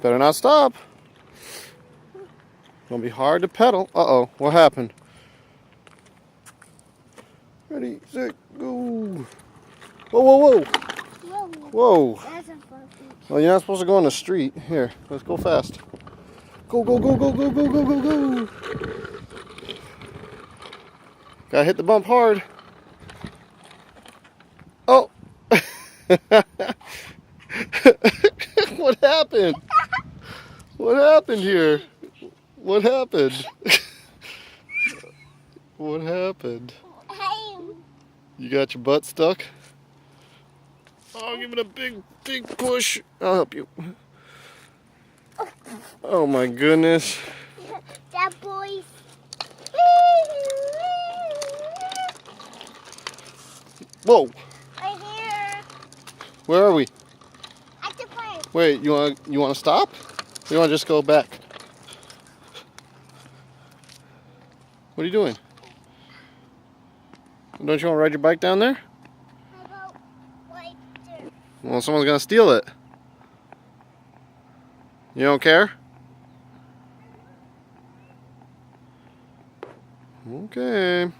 Better not stop. Gonna be hard to pedal. Uh-oh, what happened? Ready, set, go. Whoa, whoa, whoa. Whoa. Whoa. That's a puppy. Well, you're not supposed to go on the street. Here, let's go fast. Go, go, go, go, go, go, go, go, go. Gotta hit the bump hard. Oh. What happened? What happened here? What happened? What happened? Hey. You got your butt stuck? Oh, give it a big, big push. I'll help you. Oh my goodness. That boy's. Whoa. Right here. Where are we? At the park. Wait, you wanna stop? Or you wanna just go back? What are you doing? Don't you wanna ride your bike down there? How about right there? Well, someone's gonna steal it. You don't care? Okay.